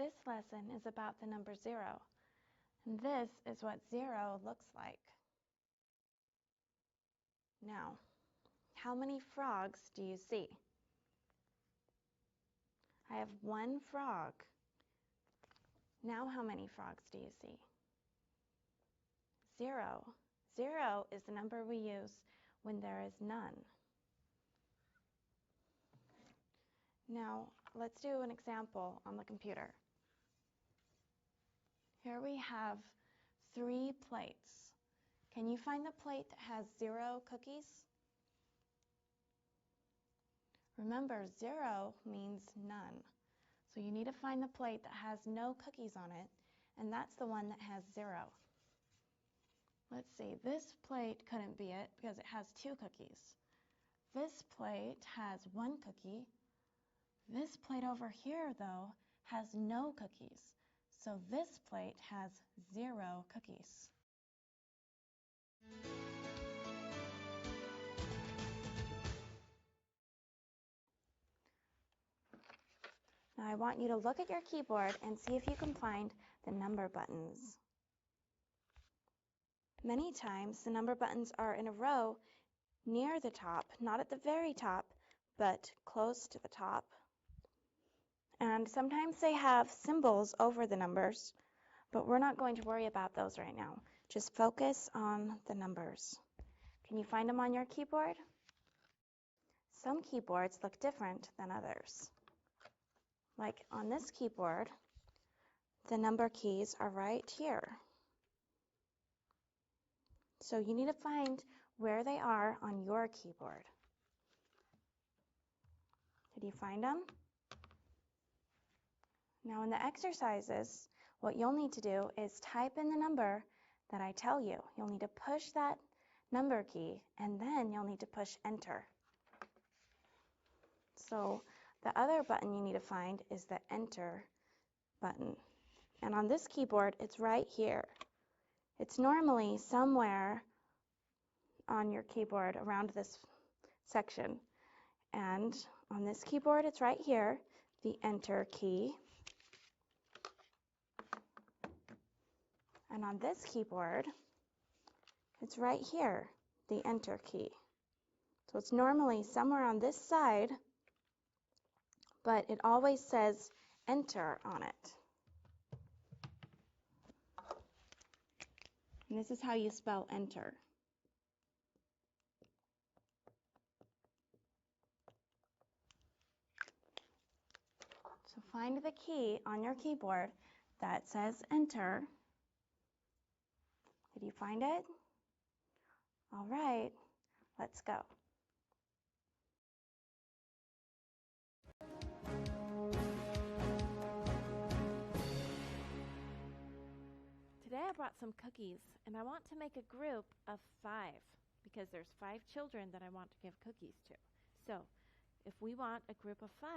This lesson is about the number 0, and this is what 0 looks like. Now, how many frogs do you see? I have 1 frog. Now how many frogs do you see? 0. 0 is the number we use when there is none. Now, let's do an example on the computer. Here we have 3 plates. Can you find the plate that has 0 cookies? Remember, 0 means none. So you need to find the plate that has no cookies on it, and that's the one that has 0. Let's see, this plate couldn't be it because it has 2 cookies. This plate has 1 cookie. This plate over here, though, has no cookies. So this plate has 0 cookies. Now I want you to look at your keyboard and see if you can find the number buttons. Many times the number buttons are in a row near the top, not at the very top, but close to the top. And sometimes they have symbols over the numbers, but we're not going to worry about those right now. Just focus on the numbers. Can you find them on your keyboard? Some keyboards look different than others. Like on this keyboard, the number keys are right here. So you need to find where they are on your keyboard. Did you find them? Now in the exercises, what you'll need to do is type in the number that I tell you. You'll need to push that number key, and then you'll need to push enter. So the other button you need to find is the enter button. And on this keyboard, it's right here. It's normally somewhere on your keyboard around this section. And on this keyboard, it's right here, the enter key. And on this keyboard, it's right here, the enter key. So it's normally somewhere on this side, but it always says enter on it. And this is how you spell enter. So find the key on your keyboard that says enter. Did you find it? All right, let's go. Today I brought some cookies, and I want to make a group of 5 because there's 5 children that I want to give cookies to. So if we want a group of 5,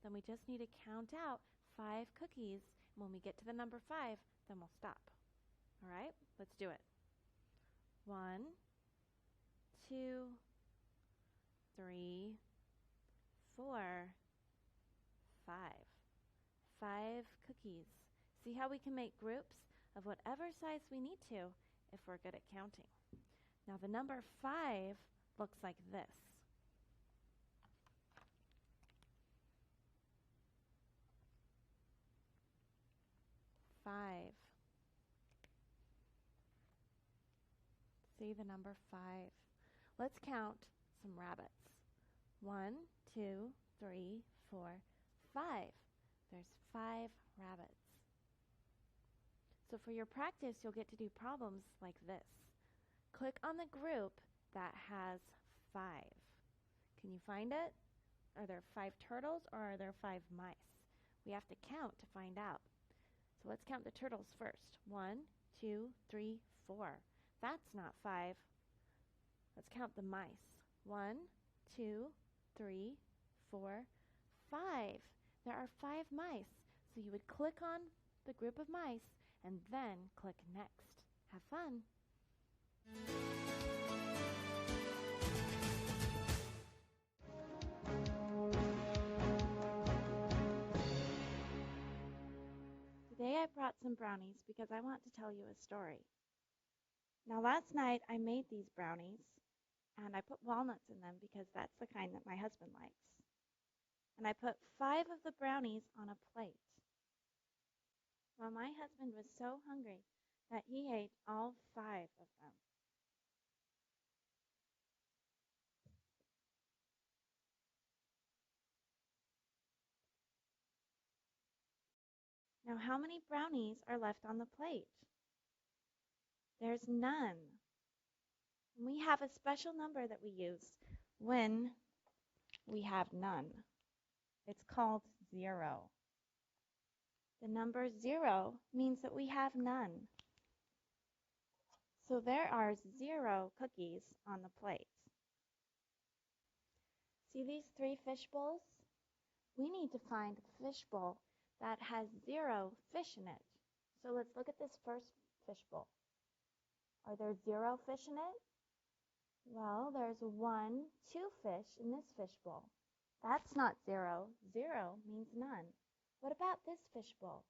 then we just need to count out 5 cookies. And when we get to the number 5, then we'll stop. All right, let's do it. 1, 2, 3, 4, 5. 5 cookies. See how we can make groups of whatever size we need to if we're good at counting. Now the number 5 looks like this. Five. See the number 5. Let's count some rabbits. 1, 2, 3, 4, 5. There's 5 rabbits. So for your practice, you'll get to do problems like this. Click on the group that has 5. Can you find it? Are there 5 turtles or are there 5 mice? We have to count to find out. So let's count the turtles first. 1, 2, 3, 4. That's not 5. Let's count the mice. 1, 2, 3, 4, 5. There are 5 mice. So you would click on the group of mice and then click next. Have fun. some brownies because I want to tell you a story. Now last night I made these brownies and I put walnuts in them because that's the kind that my husband likes. And I put 5 of the brownies on a plate. Well, my husband was so hungry that he ate all 5 of them. Now, how many brownies are left on the plate? There's none. And we have a special number that we use when we have none. It's called 0. The number 0 means that we have none. So there are 0 cookies on the plate. See these 3 fish bowls? We need to find a fish bowl that has 0 fish in it. So let's look at this first fish bowl. Are there 0 fish in it? Well, there's 1, 2 fish in this fish bowl. That's not 0. 0 means none. What about this fish bowl?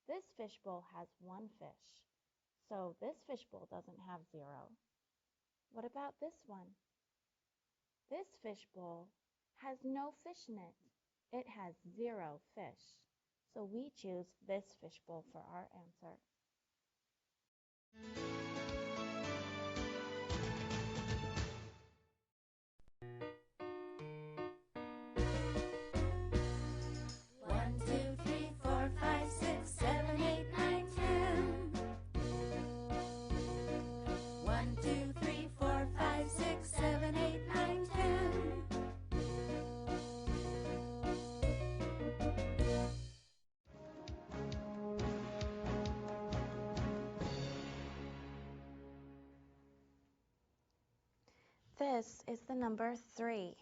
This fish bowl has 1 fish. So this fish bowl doesn't have 0. What about this one? This fish bowl has no fish in it. It has 0 fish. So we choose this fish bowl for our answer. This is the number 3.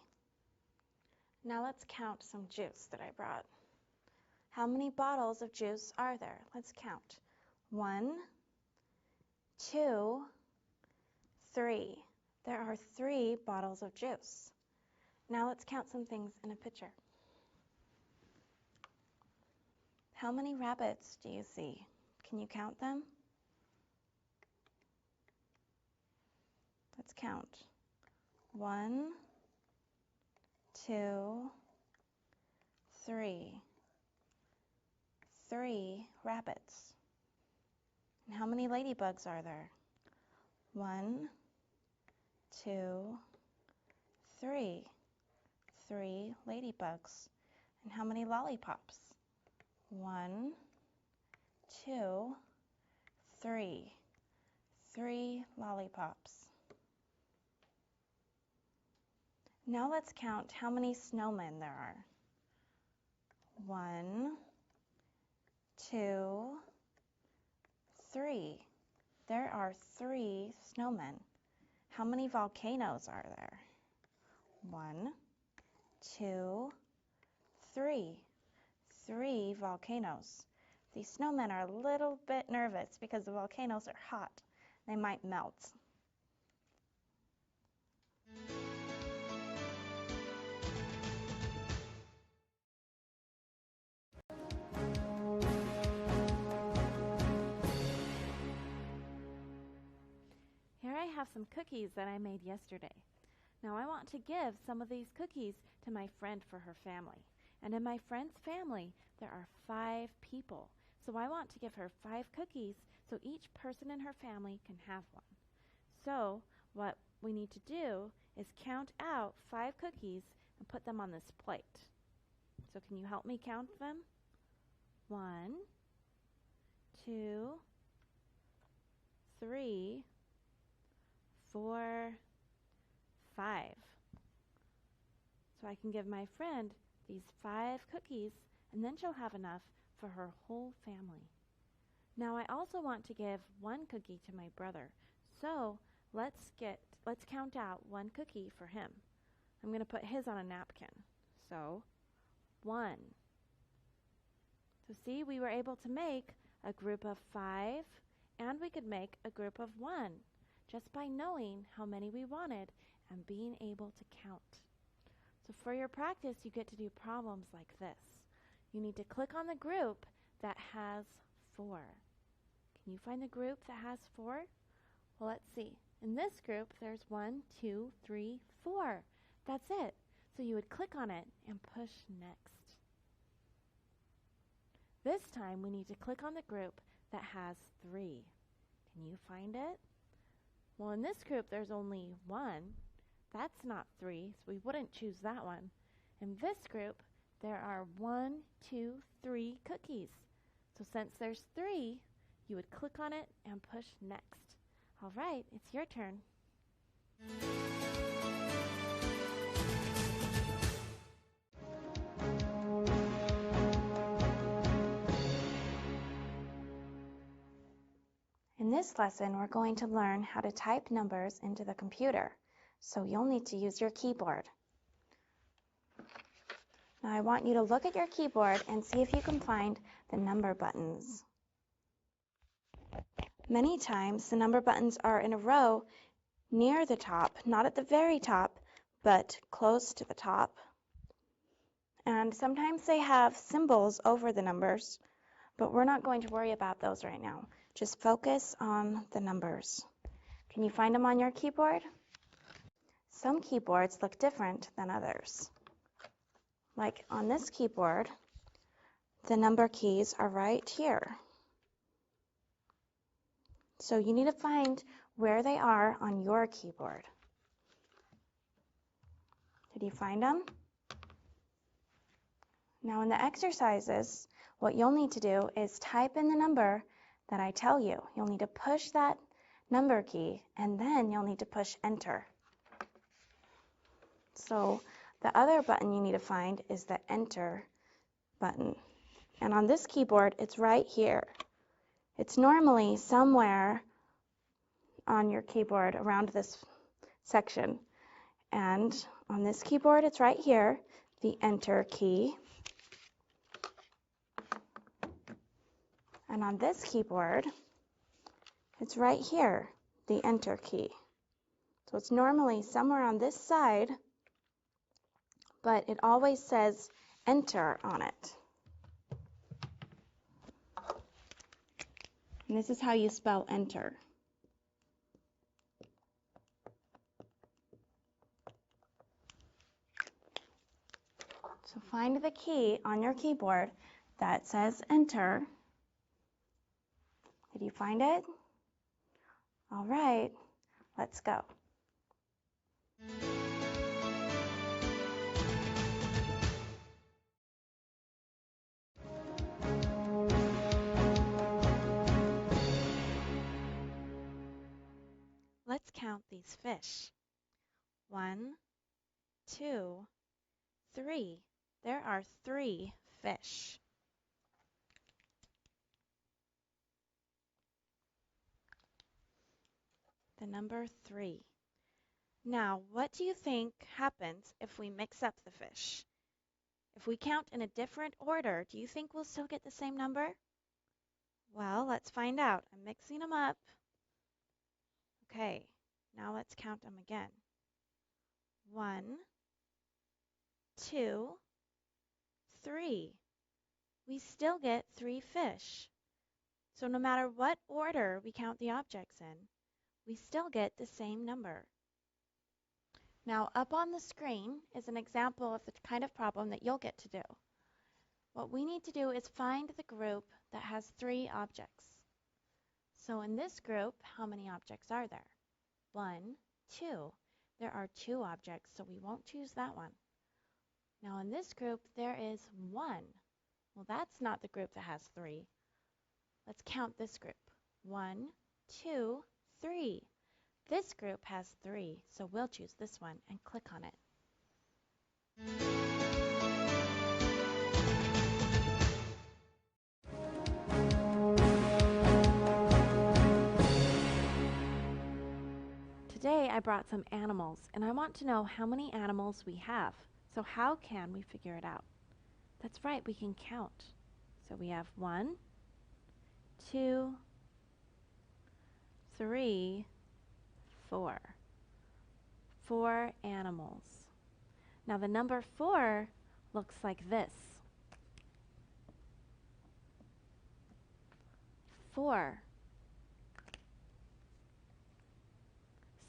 Now let's count some juice that I brought. How many bottles of juice are there? Let's count. 1, 2, 3. There are 3 bottles of juice. Now let's count some things in a picture. How many rabbits do you see? Can you count them? Let's count. 1, 2, 3. 3 rabbits. And how many ladybugs are there? 1, 2, 3. 3 ladybugs. And how many lollipops? 1, 2, 3. 3 lollipops. Now let's count how many snowmen there are. 1, 2, 3. There are 3 snowmen. How many volcanoes are there? 1, 2, 3. 3 volcanoes. These snowmen are a little bit nervous because the volcanoes are hot. They might melt. Here I have some cookies that I made yesterday. Now I want to give some of these cookies to my friend for her family. And in my friend's family, there are 5 people. So I want to give her 5 cookies so each person in her family can have one. So what we need to do is count out 5 cookies and put them on this plate. So can you help me count them? 1, 2, 3, 4, 5. So I can give my friend these 5 cookies, and then she'll have enough for her whole family. Now I also want to give 1 cookie to my brother. So let's count out 1 cookie for him. I'm going to put his on a napkin. So 1. So see, we were able to make a group of 5, and we could make a group of 1 just by knowing how many we wanted and being able to count. So for your practice, you get to do problems like this. You need to click on the group that has 4. Can you find the group that has 4? Well, let's see. In this group, there's 1, 2, 3, 4. That's it. So you would click on it and push next. This time, we need to click on the group that has 3. Can you find it? Well, in this group, there's only 1. That's not 3, so we wouldn't choose that one. In this group, there are 1, 2, 3 cookies. So since there's 3, you would click on it and push next. All right, it's your turn. In this lesson, we're going to learn how to type numbers into the computer. So you'll need to use your keyboard. Now I want you to look at your keyboard and see if you can find the number buttons. Many times the number buttons are in a row near the top, not at the very top, but close to the top. And sometimes they have symbols over the numbers, but we're not going to worry about those right now. Just focus on the numbers. Can you find them on your keyboard? Some keyboards look different than others. Like on this keyboard, the number keys are right here. So you need to find where they are on your keyboard. Did you find them? Now in the exercises, what you'll need to do is type in the number that I tell you. You'll need to push that number key, and then you'll need to push enter. So the other button you need to find is the enter button. And on this keyboard, it's right here. It's normally somewhere on your keyboard around this section. And on this keyboard, it's right here, the enter key. And on this keyboard, it's right here, the enter key. So it's normally somewhere on this side, but it always says enter on it. And this is how you spell enter. So find the key on your keyboard that says enter. Did you find it? All right, let's go. Let's count these fish. 1, 2, 3. There are 3 fish. The number 3. Now, what do you think happens if we mix up the fish? If we count in a different order, do you think we'll still get the same number? Well, let's find out. I'm mixing them up. Okay, now let's count them again. 1, 2, 3. We still get 3 fish. So no matter what order we count the objects in, we still get the same number. Now up on the screen is an example of the kind of problem that you'll get to do. What we need to do is find the group that has 3 objects. So in this group, how many objects are there? 1, 2. There are 2 objects, so we won't choose that one. Now in this group, there is 1. Well, that's not the group that has 3. Let's count this group. 1, 2, 3. This group has 3, so we'll choose this one and click on it. Today I brought some animals, and I want to know how many animals we have. So how can we figure it out? That's right, we can count. So we have 1, 2, 3, 4. 4 animals. Now the number 4 looks like this. 4.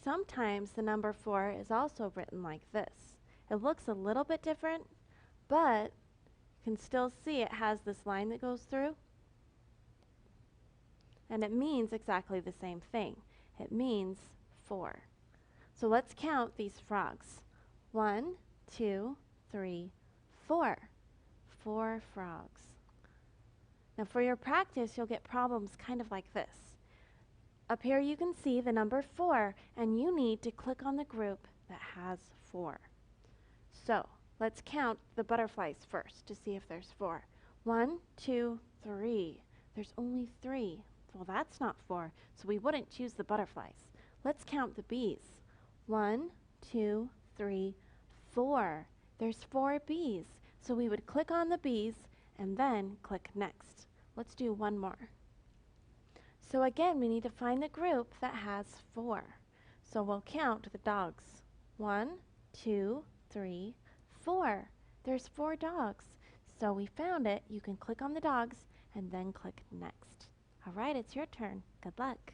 Sometimes the number 4 is also written like this. It looks a little bit different, but you can still see it has this line that goes through. And it means exactly the same thing. It means 4. So let's count these frogs. 1, 2, 3, 4. 4 frogs. Now for your practice, you'll get problems kind of like this. Up here you can see the number 4, and you need to click on the group that has 4. So let's count the butterflies first to see if there's 4. 1, 2, 3. There's only 3. Well, that's not 4, so we wouldn't choose the butterflies. Let's count the bees. 1, 2, 3, 4. There's 4 bees, so we would click on the bees and then click next. Let's do one more. So again, we need to find the group that has 4. So we'll count the dogs. 1, 2, 3, 4. There's 4 dogs. So we found it. You can click on the dogs and then click next. All right, it's your turn. Good luck.